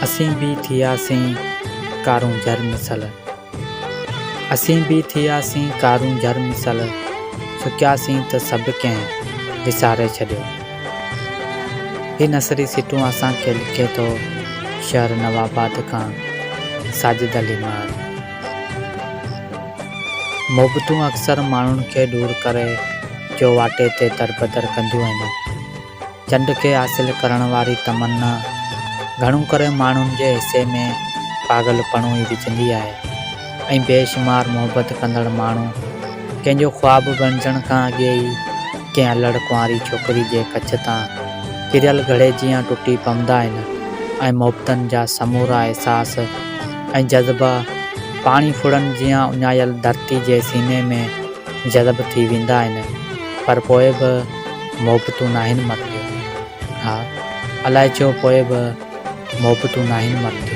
असीं भी थियासीं कारूं झर मिसल, असीं भी थियासीं कारूं झर मिसल, चुकियासीं त सभु कंहिं विसारे छॾियो। ही नसरी सिटूं असांखे लिखे थो शहर नवाबाद खां साजिद अली मार। मोहबतूं अक्सर माण्हुनि खे दूर करे चौवाटे ते दरबदर कंदियूं आहिनि। चंड खे हासिल करण वारी तमन्ना घणो करे माण्हुनि जे हिसे में पागलपणो ई विझंदी आहे ऐं बेशुमार मोहबत कंदड़ माण्हू कंहिंजो ख्वाबु बणिजण खां अॻे ई कंहिं अलड़ कुंवारी छोकिरी जे कछ तां किरियल घड़े जीअं टुटी पवंदा आहिनि ऐं मोहबतनि जा समूरा अहसास ऐं जज़्बा पाणी फुड़नि जीअं उञायल धरती जे सीने में जज़ब थी वेंदा आहिनि। पर पोइ बि मोहबतूं नाहिनि मरंदियूं। हा, अलाए छो पोइ बि मोहबतूं नाहिनि मरंदियूं।